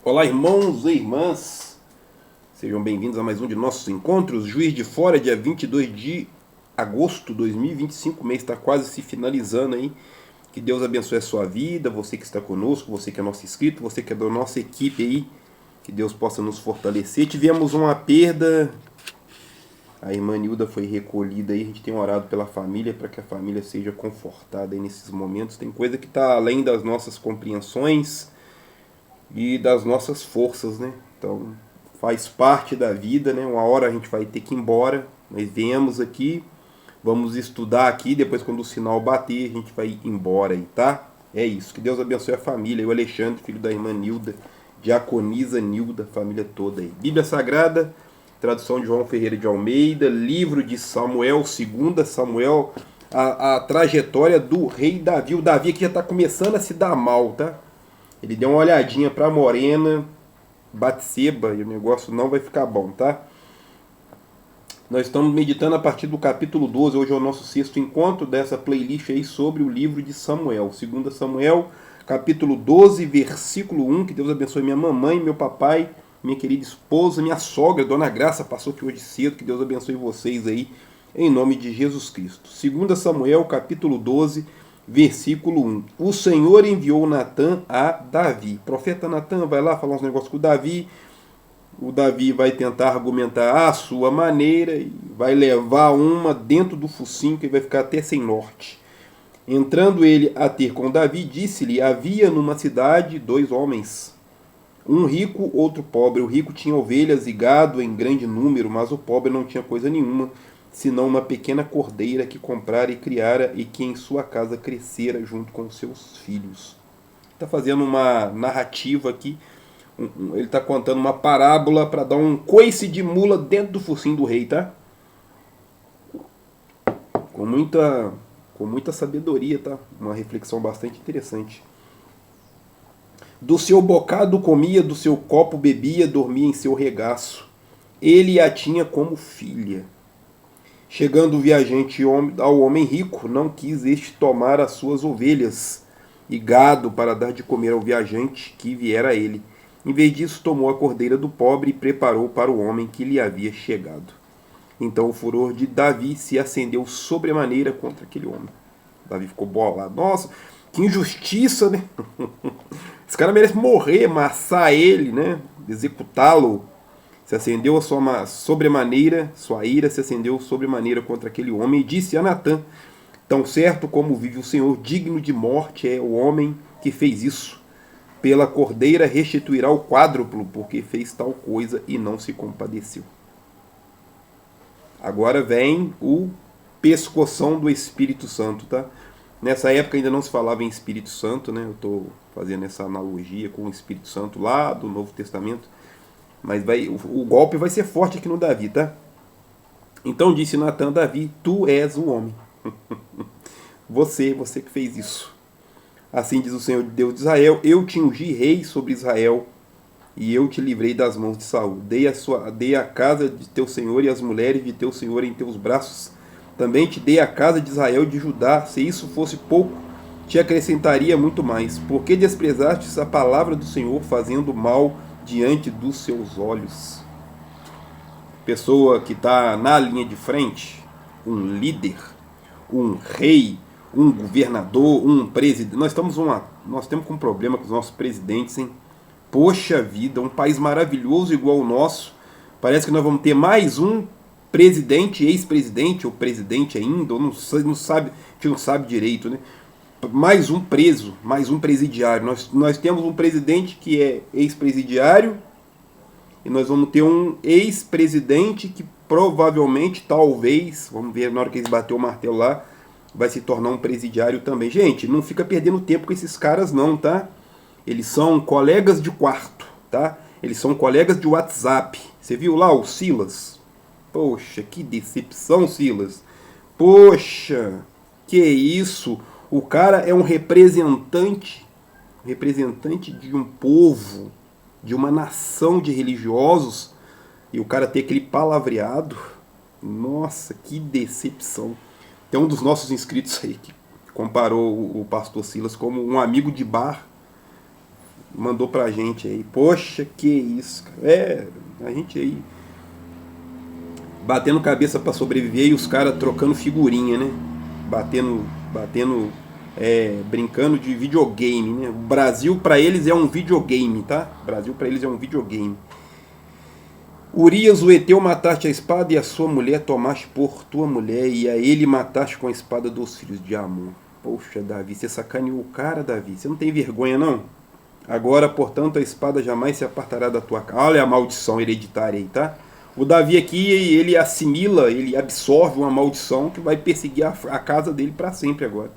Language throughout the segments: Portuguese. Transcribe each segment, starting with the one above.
Olá, irmãos e irmãs, sejam bem-vindos a mais um de nossos encontros. Juiz de Fora, dia 22 de agosto de 2025, o mês está quase se finalizando aí. Que Deus abençoe a sua vida, você que está conosco, você que é nosso inscrito, você que é da nossa equipe aí, que Deus possa nos fortalecer. Tivemos uma perda, a irmã Nilda foi recolhida aí, a gente tem orado pela família, para que a família seja confortada aí nesses momentos. Tem coisa que está além das nossas compreensões e das nossas forças, né? Então faz parte da vida, né? Uma hora a gente vai ter que ir embora. Nós viemos aqui, vamos estudar aqui, depois quando o sinal bater, a gente vai embora aí, tá? É isso. Que Deus abençoe a família. O Alexandre, filho da irmã Nilda, diaconisa Nilda, família toda aí. Bíblia Sagrada, tradução de João Ferreira de Almeida, livro de Samuel, 2 Samuel, a trajetória do rei Davi. O Davi aqui já está começando a se dar mal, tá? Ele deu uma olhadinha pra Morena, Batseba, e o negócio não vai ficar bom, tá? Nós estamos meditando a partir do capítulo 12, hoje é o nosso sexto encontro dessa playlist aí sobre o livro de Samuel. 2 Samuel, capítulo 12, versículo 1, que Deus abençoe minha mamãe, meu papai, minha querida esposa, minha sogra, Dona Graça, passou aqui hoje cedo, que Deus abençoe vocês aí, em nome de Jesus Cristo. 2 Samuel, capítulo 12, versículo 1. O Senhor enviou Natã a Davi. O profeta Natã vai lá falar uns negócios com o Davi. O Davi vai tentar argumentar à sua maneira e vai levar uma dentro do focinho que vai ficar até sem norte. Entrando ele a ter com Davi, disse-lhe: havia numa cidade 2 homens, um rico, outro pobre. O rico tinha ovelhas e gado em grande número, mas o pobre não tinha coisa nenhuma, senão uma pequena cordeira que comprara e criara e que em sua casa crescera junto com seus filhos. Está fazendo uma narrativa aqui, ele está contando uma parábola para dar um coice de mula dentro do focinho do rei, tá? Com muita sabedoria, tá? Uma reflexão bastante interessante. Do seu bocado comia, do seu copo bebia, dormia em seu regaço. Ele a tinha como filha. Chegando o viajante ao homem rico, não quis este tomar as suas ovelhas e gado para dar de comer ao viajante que viera a ele. Em vez disso, tomou a cordeira do pobre e preparou para o homem que lhe havia chegado. Então o furor de Davi se acendeu sobremaneira contra aquele homem. Davi ficou bolado. Nossa, que injustiça, né? Esse cara merece morrer, amassar ele, né? Executá-lo. Se acendeu a sua sobremaneira, sua ira se acendeu sobremaneira contra aquele homem, e disse a Natã: tão certo como vive o Senhor, digno de morte é o homem que fez isso. Pela cordeira restituirá o quádruplo, porque fez tal coisa e não se compadeceu. Agora vem o pescoção do Espírito Santo, tá? Nessa época ainda não se falava em Espírito Santo, né? Eu estou fazendo essa analogia com o Espírito Santo lá do Novo Testamento. Mas o golpe vai ser forte aqui no Davi, tá? Então disse Natã a Davi: tu és o homem. Você que fez isso. Assim diz o Senhor Deus de Israel: eu te ungi rei sobre Israel, e eu te livrei das mãos de Saul. Dei a casa de teu senhor e as mulheres de teu senhor em teus braços. Também te dei a casa de Israel e de Judá. Se isso fosse pouco, te acrescentaria muito mais. Por que desprezaste a palavra do Senhor, fazendo mal diante dos seus olhos? Pessoa que está na linha de frente, um líder, um rei, um governador, um presidente. Nós temos um problema com os nossos presidentes, hein? Poxa vida, um país maravilhoso igual o nosso. Parece que nós vamos ter mais um presidente, ex-presidente, ou presidente ainda, ou não sabe, a gente não sabe direito, né? Mais um preso, mais um presidiário. Nós temos um presidente que é ex-presidiário, e nós vamos ter um ex-presidente que provavelmente, talvez, vamos ver na hora que eles bater o martelo lá, vai se tornar um presidiário também. Gente, não fica perdendo tempo com esses caras não, tá? Eles são colegas de quarto, tá? Eles são colegas de WhatsApp. Você viu lá o Silas? Poxa, que decepção, Silas. Poxa, que isso? O cara é um representante de um povo, de uma nação de religiosos, e o cara ter aquele palavreado. Nossa, que decepção. Tem um dos nossos inscritos aí que comparou o pastor Silas como um amigo de bar. mandou pra gente aí. Poxa, que isso, cara. A gente aí batendo cabeça pra sobreviver e os caras trocando figurinha, né? Batendo, brincando de videogame, né? O Brasil pra eles é um videogame, tá? O Brasil pra eles é um videogame. Urias, o Eteu, mataste a espada e a sua mulher tomaste por tua mulher e a ele mataste com a espada dos filhos de Amon. Poxa, Davi, você sacaneou o cara, Davi. Você não tem vergonha, não? Agora, portanto, a espada jamais se apartará da tua casa. Olha a maldição hereditária aí, tá? O Davi aqui, ele assimila, ele absorve uma maldição que vai perseguir a casa dele para sempre agora.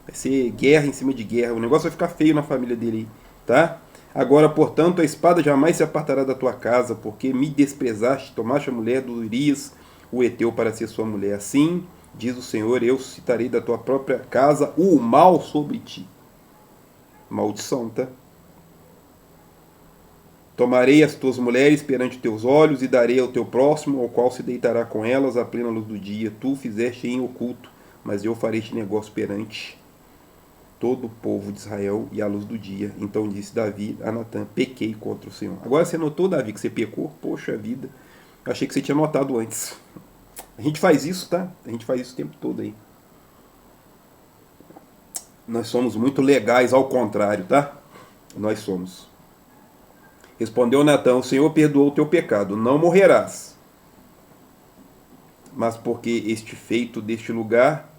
Vai ser guerra em cima de guerra. O negócio vai ficar feio na família dele aí, tá? Agora, portanto, a espada jamais se apartará da tua casa, porque me desprezaste, tomaste a mulher do Urias, o Eteu, para ser sua mulher. Assim, diz o Senhor, eu citarei da tua própria casa o mal sobre ti. Maldição, tá? Tomarei as tuas mulheres perante teus olhos e darei ao teu próximo, ao qual se deitará com elas à plena luz do dia. Tu fizeste em oculto, mas eu farei este negócio perante todo o povo de Israel e à luz do dia. Então disse Davi a Natã, pequei contra o Senhor. Agora você notou, Davi, que você pecou? Poxa vida, eu achei que você tinha notado antes. A gente faz isso, tá? A gente faz isso o tempo todo aí. Nós somos muito legais ao contrário, tá? Nós somos. Respondeu Natã, o Senhor perdoou o teu pecado, não morrerás. Mas porque este feito deste lugar,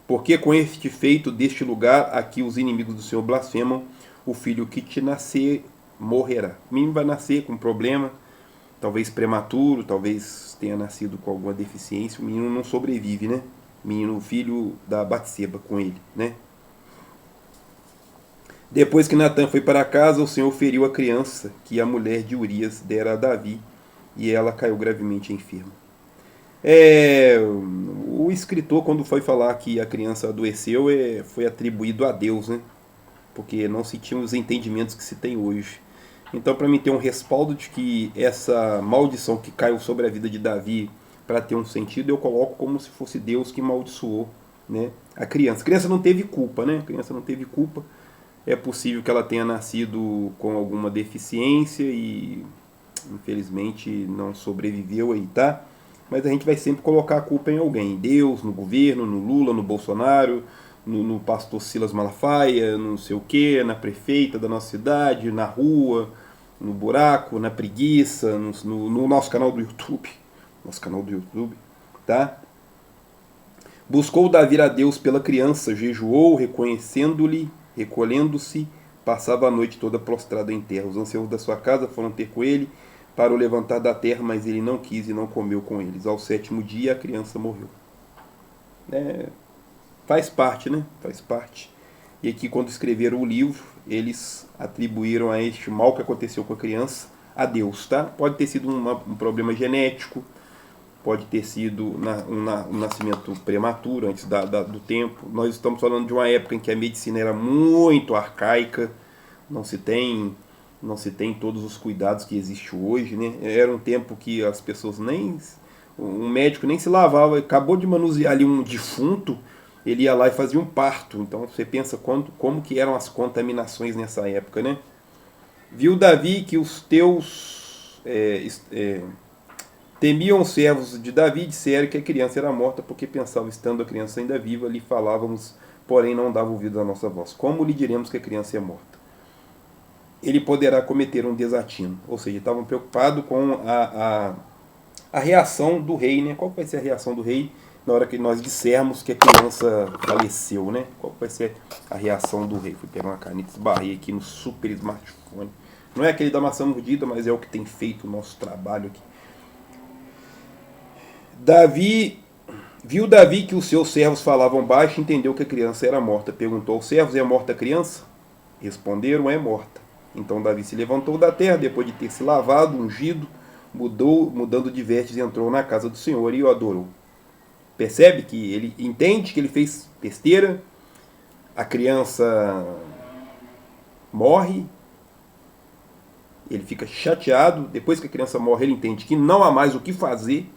porque com este feito deste lugar, aqui os inimigos do Senhor blasfemam, o filho que te nascer morrerá. O menino vai nascer com problema, talvez prematuro, talvez tenha nascido com alguma deficiência, o menino não sobrevive, né? O menino, o filho da Batseba com ele, né? Depois que Natã foi para casa, o Senhor feriu a criança que a mulher de Urias dera a Davi, e ela caiu gravemente enferma. O escritor, quando foi falar que a criança adoeceu, foi atribuído a Deus, né? Porque não se tinham os entendimentos que se tem hoje. Então, para mim ter um respaldo de que essa maldição que caiu sobre a vida de Davi, para ter um sentido, eu coloco como se fosse Deus que amaldiçoou, né, a criança. A criança não teve culpa, né? A criança não teve culpa. É possível que ela tenha nascido com alguma deficiência e infelizmente não sobreviveu aí, tá? Mas a gente vai sempre colocar a culpa em alguém. Deus, no governo, no Lula, no Bolsonaro, no pastor Silas Malafaia, não sei o que, na prefeita da nossa cidade, na rua, no buraco, na preguiça, no nosso canal do YouTube. Nosso canal do YouTube, tá? Buscou Davi a Deus pela criança, jejuou, reconhecendo-lhe, recolhendo-se, passava a noite toda prostrado em terra. Os anciãos da sua casa foram ter com ele para o levantar da terra, mas ele não quis e não comeu com eles. Ao sétimo dia a criança morreu. Faz parte, né? Faz parte. E aqui, quando escreveram o livro, eles atribuíram a este mal que aconteceu com a criança a Deus, tá? Pode ter sido um problema genético, pode ter sido um nascimento prematuro, antes do tempo. Nós estamos falando de uma época em que a medicina era muito arcaica, não se tem todos os cuidados que existe hoje, né? Era um tempo que as pessoas um médico nem se lavava, acabou de manusear ali um defunto, ele ia lá e fazia um parto. Então você pensa como que eram as contaminações nessa época, né? Viu Davi que os teus temiam os servos de Davi e disseram que a criança era morta, porque pensavam, estando a criança ainda viva, lhe falávamos, porém não dava ouvido à nossa voz. Como lhe diremos que a criança é morta? Ele poderá cometer um desatino. Ou seja, estavam preocupados com a reação do rei, né? Qual vai ser a reação do rei na hora que nós dissermos que a criança faleceu, né? Qual vai ser a reação do rei? Fui pegar uma caneta, esbarrei aqui no super smartphone. Não é aquele da maçã mordida, mas é o que tem feito o nosso trabalho aqui. Viu Davi que os seus servos falavam baixo e entendeu que a criança era morta. Perguntou aos servos, é morta a criança? Responderam, é morta. Então Davi se levantou da terra, depois de ter se lavado, ungido, mudando de vestes, entrou na casa do Senhor e o adorou. Percebe que ele entende que ele fez besteira, a criança morre, ele fica chateado, depois que a criança morre ele entende que não há mais o que fazer,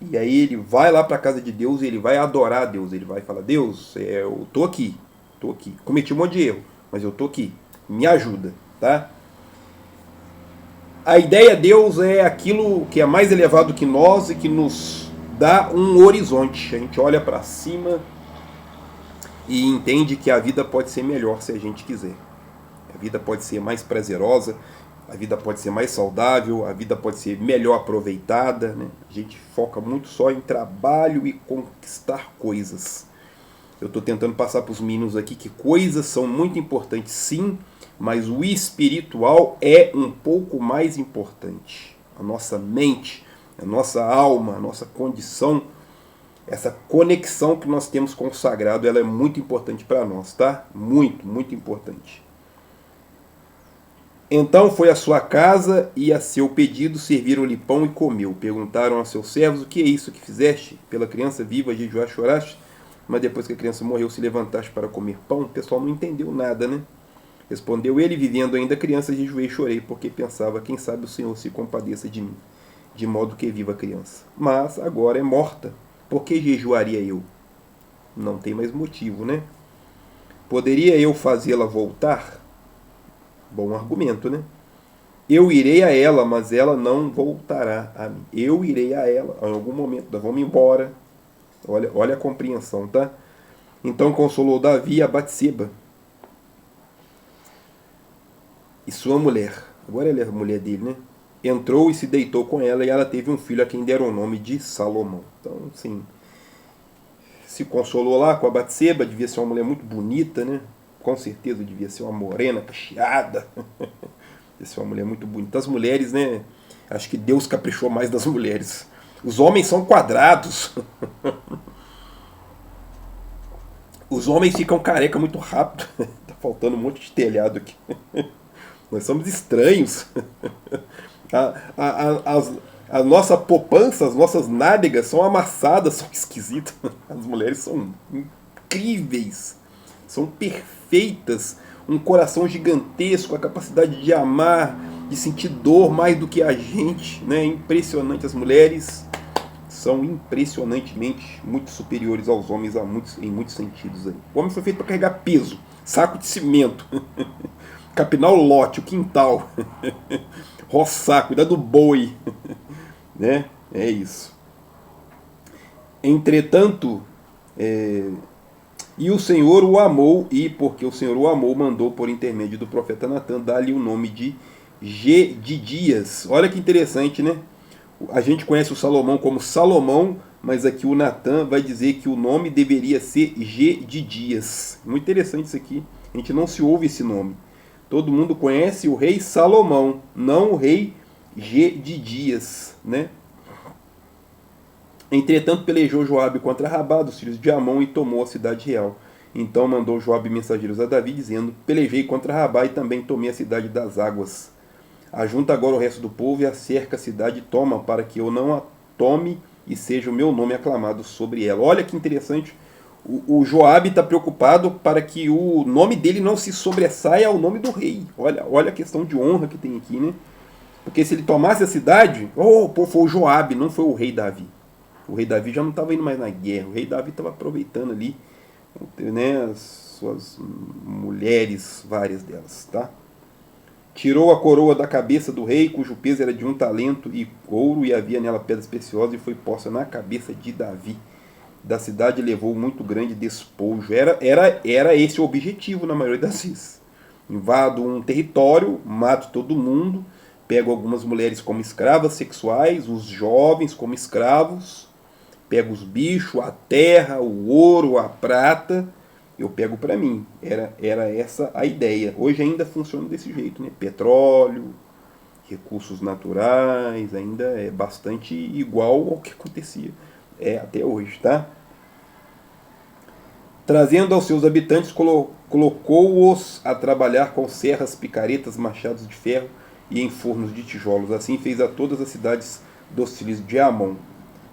e aí ele vai lá para a casa de Deus e ele vai adorar a Deus, ele vai falar, Deus, eu tô aqui, cometi um monte de erro, mas eu tô aqui, Me ajuda, tá? A ideia de Deus é aquilo que é mais elevado que nós e que nos dá um horizonte. A gente olha para cima e entende que a vida pode ser melhor se a gente quiser. A vida pode ser mais prazerosa, a vida pode ser mais saudável, a vida pode ser melhor aproveitada, né? A gente foca muito só em trabalho e conquistar coisas. Eu estou tentando passar para os meninos aqui que coisas são muito importantes, sim, mas o espiritual é um pouco mais importante. A nossa mente, a nossa alma, a nossa condição, essa conexão que nós temos com o sagrado, ela é muito importante para nós, tá? Muito, muito importante. Então foi à sua casa e a seu pedido serviram-lhe pão e comeu. Perguntaram aos seus servos: o que é isso que fizeste? Pela criança viva, jejuar, choraste? Mas depois que a criança morreu, se levantaste para comer pão? O pessoal não entendeu nada, né? Respondeu ele: vivendo ainda criança, jejuei e chorei, porque pensava: quem sabe o Senhor se compadeça de mim, de modo que viva a criança. Mas agora é morta, por que jejuaria eu? Não tem mais motivo, né? Poderia eu fazê-la voltar? Bom argumento, né? Eu irei a ela, mas ela não voltará a mim. Eu irei a ela, em algum momento, nós vamos embora. Olha a compreensão, tá? Então consolou Davi a Batseba e sua mulher. Agora ela é a mulher dele, né? Entrou e se deitou com ela, e ela teve um filho a quem deram o nome de Salomão. Então, assim, se consolou lá com a Batseba, devia ser uma mulher muito bonita, né? Com certeza devia ser uma morena, cacheada. Devia ser uma mulher muito bonita. As mulheres, né? Acho que Deus caprichou mais das mulheres. Os homens são quadrados. Os homens ficam careca muito rápido. Tá faltando um monte de telhado aqui. Nós somos estranhos. A nossa poupança, as nossas nádegas são amassadas, são esquisitas. As mulheres são incríveis. São perfeitas. Um coração gigantesco, a capacidade de amar, de sentir dor mais do que a gente, né? Impressionante. As mulheres são impressionantemente muito superiores aos homens em muitos sentidos. Aí. O homem foi feito para carregar peso, saco de cimento, capinar o lote, o quintal, roçar, cuidar do boi, né? É isso. Entretanto, e o Senhor o amou, e porque o Senhor o amou, mandou por intermédio do profeta Natã dar-lhe o nome de Gedidias. Olha que interessante, né? A gente conhece o Salomão como Salomão, mas aqui o Natã vai dizer que o nome deveria ser Gedidias. Muito interessante isso aqui. A gente não se ouve esse nome. Todo mundo conhece o rei Salomão, não o rei Gedidias, né? Entretanto, pelejou Joabe contra Rabá, dos filhos de Amon, e tomou a cidade real. Então mandou Joabe mensageiros a Davi, dizendo: pelejei contra Rabá e também tomei a cidade das águas. Ajunta agora o resto do povo e acerca a cidade e toma, para que eu não a tome e seja o meu nome aclamado sobre ela. Olha que interessante. O Joabe está preocupado para que o nome dele não se sobressaia ao nome do rei. Olha a questão de honra que tem aqui, né? Porque se ele tomasse a cidade, foi o Joabe, não foi o rei Davi. O rei Davi já não estava indo mais na guerra. O rei Davi estava aproveitando ali, né, as suas mulheres, várias delas, tá? Tirou a coroa da cabeça do rei, cujo peso era de 1 talento e ouro, e havia nela pedras preciosas, e foi posta na cabeça de Davi. Da cidade levou muito grande despojo. Era esse o objetivo na maioria das vezes. Invado um território, mato todo mundo, pego algumas mulheres como escravas sexuais, os jovens como escravos, pego os bichos, a terra, o ouro, a prata, eu pego para mim. Era essa a ideia. Hoje ainda funciona desse jeito, né? Petróleo, recursos naturais, ainda é bastante igual ao que acontecia até hoje, tá? Trazendo aos seus habitantes, colocou-os a trabalhar com serras, picaretas, machados de ferro e em fornos de tijolos. Assim fez a todas as cidades dos filhos de Amon.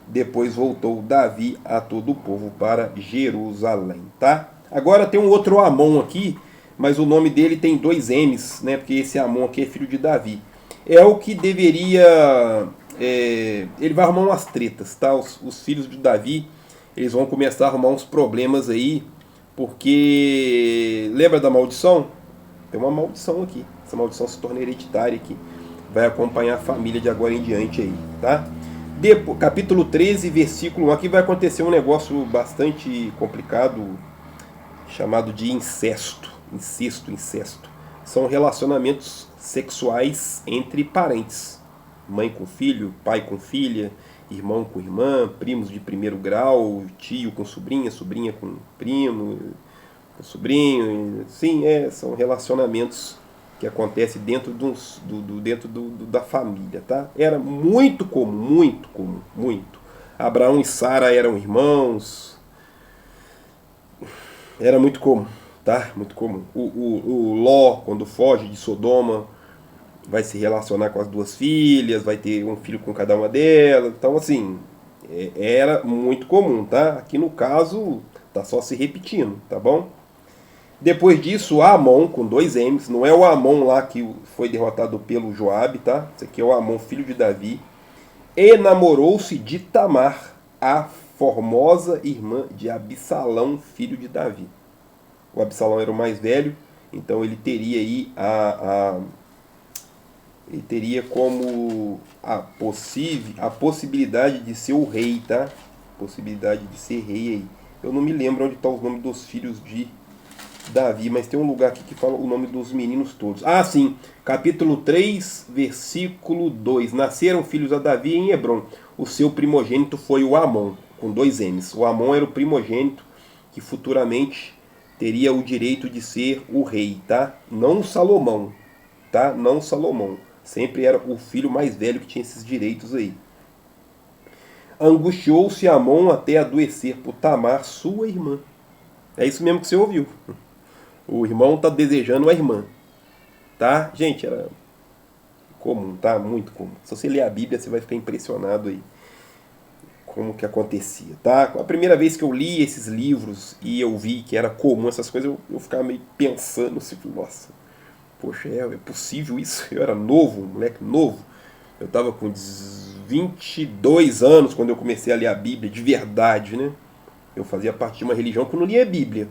Depois voltou Davi a todo o povo para Jerusalém, tá? Agora tem um outro Amon aqui, mas o nome dele tem 2 M's, né? Porque esse Amon aqui é filho de Davi. É o que deveria... ele vai arrumar umas tretas, tá? Os filhos de Davi, eles vão começar a arrumar uns problemas aí, porque... Lembra da maldição? Tem uma maldição aqui. Essa maldição se torna hereditária aqui. Vai acompanhar a família de agora em diante aí, tá? Depois, capítulo 13, versículo 1. Aqui vai acontecer um negócio bastante complicado, chamado de incesto. Incesto. São relacionamentos sexuais entre parentes. Mãe com filho, pai com filha, irmão com irmã, primos de primeiro grau, tio com sobrinha, sobrinha com primo, com sobrinho. Sim, são relacionamentos que acontecem dentro, da família, tá? Era muito comum, muito. Abraão e Sara eram irmãos. Era muito comum, tá? Muito comum. O Ló, quando foge de Sodoma, vai se relacionar com as duas filhas, vai ter um filho com cada uma delas. Então, assim, era muito comum, tá? Aqui no caso, tá só se repetindo, tá bom? Depois disso, Amon, com 2 M's, não é o Amon lá que foi derrotado pelo Joabe, tá? Esse aqui é o Amon, filho de Davi. Enamorou-se de Tamar, a formosa irmã de Absalão, filho de Davi. O Absalão era o mais velho, então ele teria aí ele teria como a possibilidade de ser o rei, tá? Possibilidade de ser rei aí. Eu não me lembro onde estão os nomes dos filhos de Davi, mas tem um lugar aqui que fala o nome dos meninos todos. Ah, sim, capítulo 3, versículo 2. Nasceram filhos a Davi em Hebron. O seu primogênito foi o Amon, com 2 M's. O Amon era o primogênito que futuramente teria o direito de ser o rei, tá? Não Salomão, tá? Não Salomão. Sempre era o filho mais velho que tinha esses direitos aí. Angustiou-se Amon até adoecer por Tamar, sua irmã. É isso mesmo que você ouviu. O irmão está desejando a irmã. Tá? Gente, era comum, tá? Muito comum. Se você ler a Bíblia, você vai ficar impressionado aí como que acontecia, tá? A primeira vez que eu li esses livros e eu vi que era comum essas coisas, eu ficava meio pensando assim, nossa, poxa, é possível isso? Eu era novo, um moleque novo. Eu estava com 22 anos quando eu comecei a ler a Bíblia, de verdade, né? Eu fazia parte de uma religião que eu não lia a Bíblia.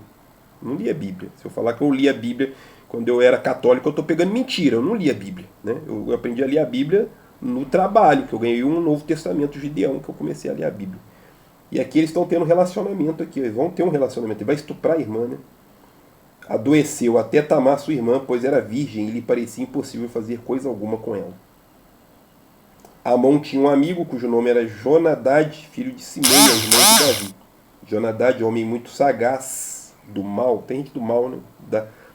Não lia a Bíblia. Se eu falar que eu lia a Bíblia quando eu era católico, eu estou pegando mentira. Eu não lia a Bíblia. Né? Eu aprendi a ler a Bíblia no trabalho, que eu ganhei um Novo Testamento Gideão, que eu comecei a ler a Bíblia. E aqui eles estão tendo relacionamento aqui. Eles vão ter um relacionamento. Ele vai estuprar a irmã, né? Adoeceu até Tamar, sua irmã, pois era virgem e lhe parecia impossível fazer coisa alguma com ela. Amon tinha um amigo cujo nome era Jonadad, filho de Simeia, irmão de Davi. Jonadad, homem muito sagaz, do mal, tem gente do mal, né?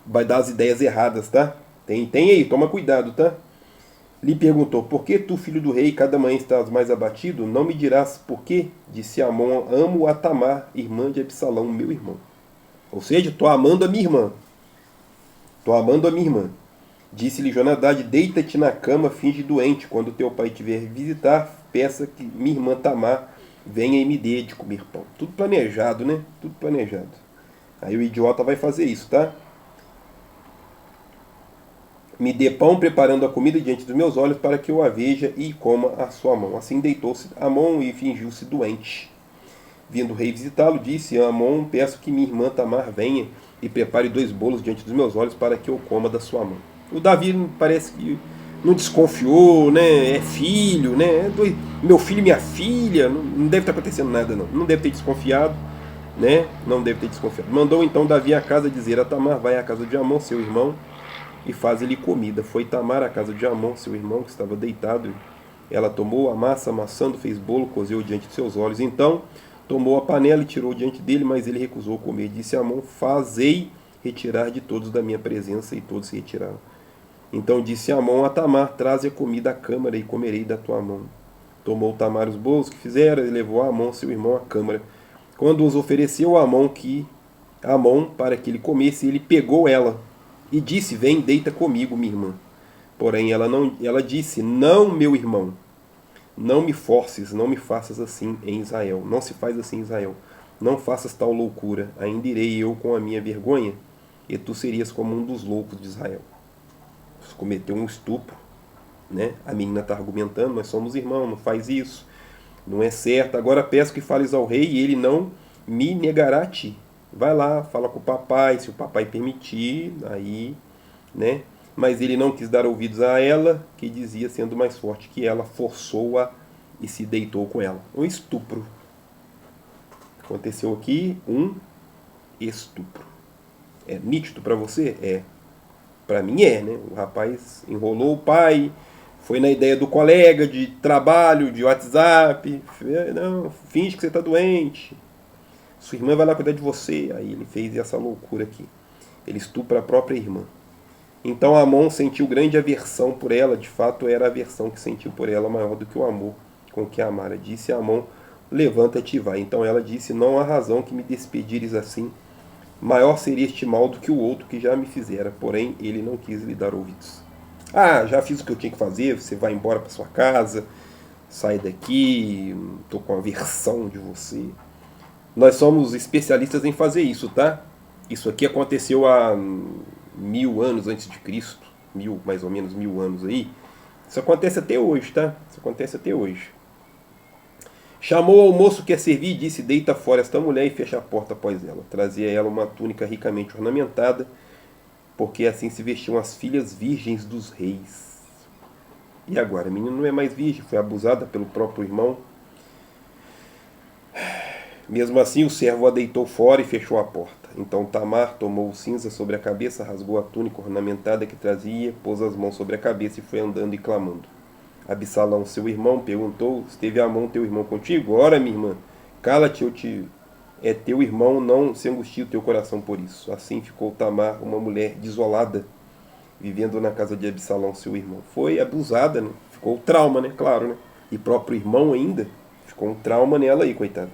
Vai dar as ideias erradas, tá? Tem aí, toma cuidado, tá? Lhe perguntou, por que tu, filho do rei, cada manhã estás mais abatido? Não me dirás por quê? Disse Amon, amo a Tamar, irmã de Absalão, meu irmão. Ou seja, estou amando a minha irmã. Estou amando a minha irmã. Disse-lhe Jonadad, deita-te na cama, finge doente. Quando teu pai te vier visitar, peça que minha irmã Tamar venha e me dê de comer pão. Tudo planejado, né? Tudo planejado. Aí o idiota vai fazer isso, tá? Me dê pão preparando a comida diante dos meus olhos para que eu a veja e coma a sua mão. Assim deitou-se Amon e fingiu-se doente. Vindo o rei visitá-lo, disse Amon, peço que minha irmã Tamar venha e prepare 2 bolos diante dos meus olhos para que eu coma da sua mão. O Davi parece que não desconfiou, né? É filho, né? Meu filho e minha filha, não deve estar acontecendo nada, não. Não deve ter desconfiado, né? Não deve ter desconfiado. Mandou então Davi à casa dizer a Tamar, vai à casa de Amon, seu irmão, e faz-lhe comida. Foi Tamar à casa de Amon, seu irmão, que estava deitado. Ela tomou a massa, amassando, fez bolo, cozeu diante de seus olhos. Então tomou a panela e tirou diante dele, mas ele recusou comer. Disse a Amon, fazei retirar de todos da minha presença, e todos se retiraram. Então disse Amon a Tamar, traze a comida à câmara e comerei da tua mão. Tomou Tamar os bolos que fizera e levou a Amon, seu irmão, à câmara. Quando os ofereceu a Amon para que ele comesse, ele pegou ela e disse, vem, deita comigo, minha irmã. Porém ela disse, não, meu irmão, não me forces, não me faças assim em Israel. Não se faz assim em Israel. Não faças tal loucura. Ainda irei eu com a minha vergonha, e tu serias como um dos loucos de Israel. Cometeu um estupro, né? A menina está argumentando, nós somos irmãos, não faz isso, não é certo. Agora peço que fales ao rei e ele não me negará a ti. Vai lá, fala com o papai, se o papai permitir, aí né? Mas ele não quis dar ouvidos a ela, que dizia, sendo mais forte que ela, forçou-a e se deitou com ela. Um estupro. Aconteceu aqui um estupro. É nítido para você? É. Para mim é, né? O rapaz enrolou o pai, foi na ideia do colega de trabalho, de WhatsApp. Não, finge que você está doente. Sua irmã vai lá cuidar de você. Aí ele fez essa loucura aqui. Ele estupra a própria irmã. Então Amon sentiu grande aversão por ela. De fato, era a aversão que sentiu por ela maior do que o amor com que a amara. Disse a Amon, levanta-te e vai. Então ela disse, não há razão que me despedires assim. Maior seria este mal do que o outro que já me fizera. Porém, ele não quis lhe dar ouvidos. Ah, já fiz o que eu tinha que fazer. Você vai embora para sua casa. Sai daqui. Estou com aversão de você. Nós somos especialistas em fazer isso, tá? Isso aqui aconteceu há 1000 anos antes de Cristo. Mais ou menos 1000 anos aí. Isso acontece até hoje, tá? Isso acontece até hoje. Chamou ao moço que a servia e disse, deita fora esta mulher e fecha a porta após ela. Trazia ela uma túnica ricamente ornamentada, porque assim se vestiam as filhas virgens dos reis. E agora? A menina não é mais virgem, foi abusada pelo próprio irmão. Mesmo assim, o servo a deitou fora e fechou a porta. Então Tamar tomou cinza sobre a cabeça, rasgou a túnica ornamentada que trazia, pôs as mãos sobre a cabeça e foi andando e clamando. Absalão, seu irmão, perguntou, esteve Amon, teu irmão, contigo? Ora, minha irmã, cala-te, é teu irmão, não se angustie o teu coração por isso. Assim ficou Tamar, uma mulher desolada, vivendo na casa de Absalão, seu irmão. Foi abusada, né? Ficou um trauma, né? Claro, né? E próprio irmão ainda, ficou um trauma nela aí, coitada.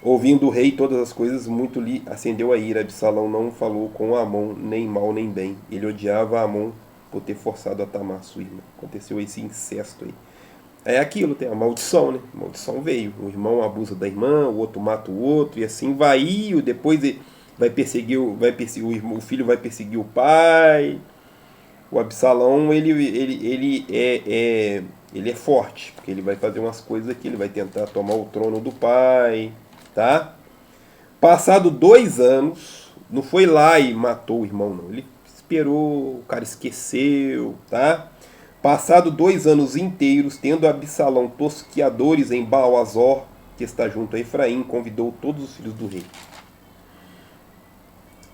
Ouvindo o rei todas as coisas, muito lhe acendeu a ira. Absalão não falou com Amon, nem mal nem bem. Ele odiava Amon por ter forçado a Tamar, sua irmã. Aconteceu esse incesto aí. É aquilo, tem a maldição, né? A maldição veio. O irmão abusa da irmã, o outro mata o outro, e assim vai. E depois vai perseguir, o filho vai perseguir o pai. O Absalão, ele é forte, porque ele vai fazer umas coisas aqui, ele vai tentar tomar o trono do pai, tá? Passado 2 anos, não foi lá e matou o irmão, não. Ele esperou, o cara esqueceu, tá? Passado 2 anos inteiros, tendo Absalão tosquiadores em Baal-Azor, que está junto a Efraim, convidou todos os filhos do rei.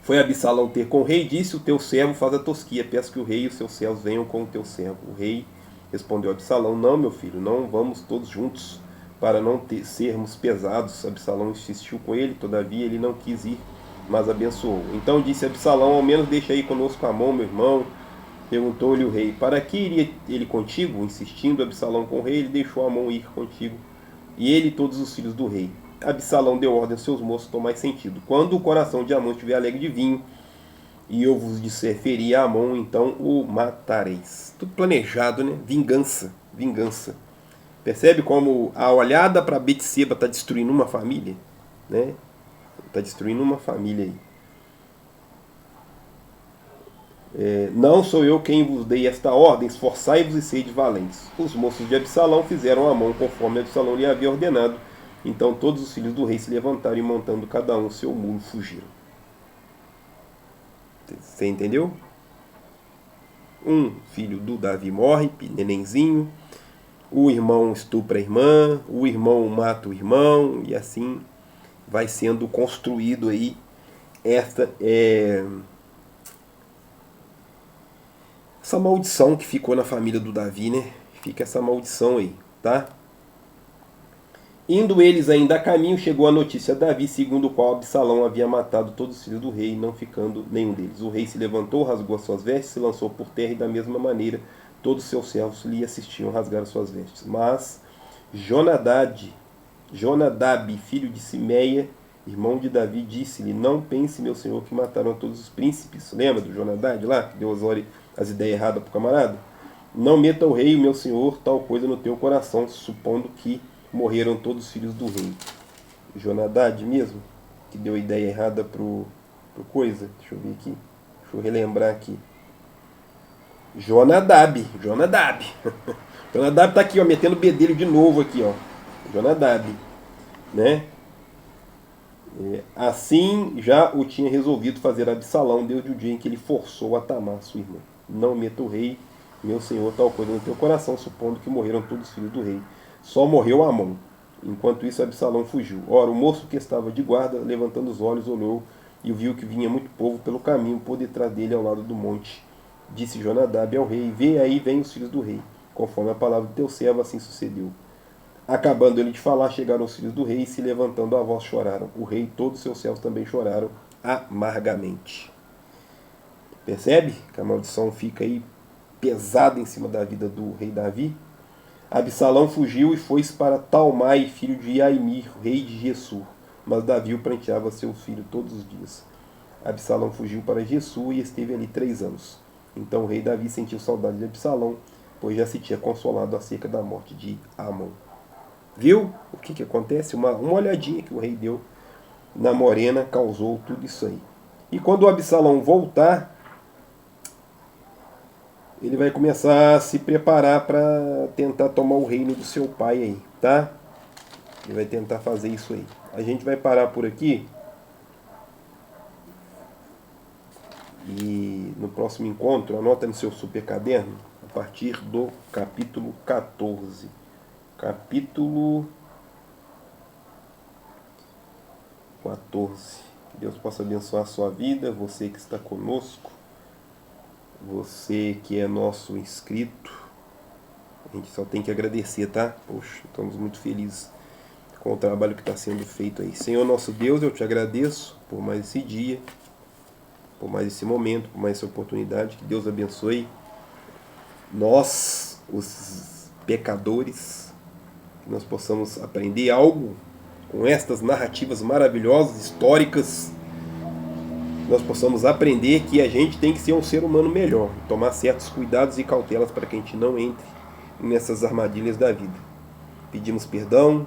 Foi Absalão ter com o rei e disse, o teu servo faz a tosquia, peço que o rei e os seus servos venham com o teu servo. O rei respondeu a Absalão, não, meu filho, não vamos todos juntos, para não sermos pesados. Absalão insistiu com ele, todavia ele não quis ir, mas abençoou. Então disse Absalão, ao menos deixa aí conosco Amon, meu irmão. Perguntou-lhe o rei, para que iria ele contigo? Insistindo Absalão com o rei, ele deixou Amon ir contigo, e ele e todos os filhos do rei. Absalão deu ordem aos seus moços, tomai sentido. Quando o coração de Amon estiver alegre de vinho, e eu vos disser ferir a Amon, então o matareis. Tudo planejado, né? Vingança, vingança. Percebe como a olhada para Betseba está destruindo uma família? Né? Está destruindo uma família aí. Não sou eu quem vos dei esta ordem, esforçai-vos e sede valentes. Os moços de Absalão fizeram a mão conforme Absalão lhe havia ordenado. Então todos os filhos do rei se levantaram e, montando cada um seu mulo, fugiram. Você entendeu? Um filho do Davi morre, nenenzinho. O irmão estupra a irmã, o irmão mata o irmão, e assim vai sendo construído aí essa maldição que ficou na família do Davi, né? Fica essa maldição aí, tá? Indo eles ainda a caminho, chegou a notícia a Davi, segundo o qual Absalão havia matado todos os filhos do rei, não ficando nenhum deles. O rei se levantou, rasgou as suas vestes, se lançou por terra, e da mesma maneira todos os seus servos lhe assistiam rasgar as suas vestes. Mas Jonadab, filho de Simeia, irmão de Davi, disse-lhe, não pense, meu senhor, que mataram todos os príncipes. Lembra do Jonadab lá, que deu as ideias erradas para o camarada? Não meta o rei, meu senhor, tal coisa no teu coração, supondo que morreram todos os filhos do rei. Jonadab mesmo, que deu a ideia errada pro coisa. Deixa eu ver aqui. Deixa eu relembrar aqui. Jonadab. Jonadab tá aqui, ó, metendo bedelho de novo aqui, ó. Jonadab, né? Assim já o tinha resolvido fazer Absalão desde o dia em que ele forçou a Tamar, sua irmã. Não meta o rei, meu senhor, tal coisa no teu coração, supondo que morreram todos os filhos do rei. Só morreu Amon. Enquanto isso, Absalão fugiu. Ora, o moço que estava de guarda, levantando os olhos, olhou e viu que vinha muito povo pelo caminho por detrás dele ao lado do monte. Disse Jonadab ao rei: Vê aí, vem os filhos do rei. Conforme a palavra do teu servo, assim sucedeu. Acabando ele de falar, chegaram os filhos do rei e se levantando a voz choraram. O rei e todos os seus servos também choraram amargamente. Percebe que a maldição fica aí pesada em cima da vida do rei Davi? Absalão fugiu e foi para Talmai, filho de Aimir, rei de Gessur. Mas Davi o pranteava seu filho todos os dias. Absalão fugiu para Gessur e esteve ali 3 anos. Então o rei Davi sentiu saudade de Absalão, pois já se tinha consolado acerca da morte de Amon. Viu o que acontece? Uma olhadinha que o rei deu na morena causou tudo isso aí. E quando o Absalão voltar, ele vai começar a se preparar para tentar tomar o reino do seu pai aí, tá? Ele vai tentar fazer isso aí. A gente vai parar por aqui. E no próximo encontro, anota no seu super caderno, a partir do capítulo 14. Capítulo 14. Que Deus possa abençoar a sua vida, você que está conosco, você que é nosso inscrito. A gente só tem que agradecer, tá? Poxa, estamos muito felizes com o trabalho que está sendo feito aí. Senhor nosso Deus, eu te agradeço por mais esse dia, por mais esse momento, por mais essa oportunidade. Que Deus abençoe nós, os pecadores, que nós possamos aprender algo com estas narrativas maravilhosas, históricas. Nós possamos aprender que a gente tem que ser um ser humano melhor, tomar certos cuidados e cautelas para que a gente não entre nessas armadilhas da vida. Pedimos perdão,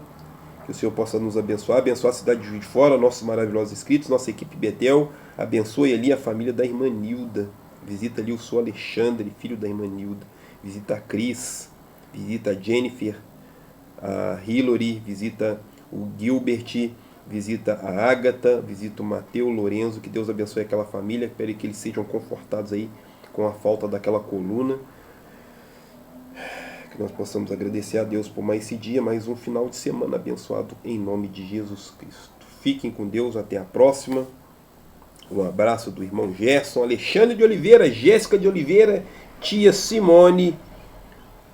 que o Senhor possa nos abençoar, abençoar a cidade de Juiz de Fora, nossos maravilhosos inscritos, nossa equipe Betel, abençoe ali a família da irmã Nilda, visita ali o Sr. Alexandre, filho da irmã Nilda, visita a Cris, visita a Jennifer, a Hillary, visita o Gilbert, visita a Ágata, visita o Mateu, Lorenzo, que Deus abençoe aquela família, espere que eles sejam confortados aí com a falta daquela coluna, que nós possamos agradecer a Deus por mais esse dia, mais um final de semana abençoado em nome de Jesus Cristo. Fiquem com Deus, até a próxima. Um abraço do irmão Gerson, Alexandre de Oliveira, Jéssica de Oliveira, tia Simone.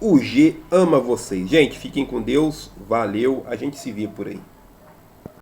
O G ama vocês. Gente, fiquem com Deus. Valeu. A gente se vê por aí.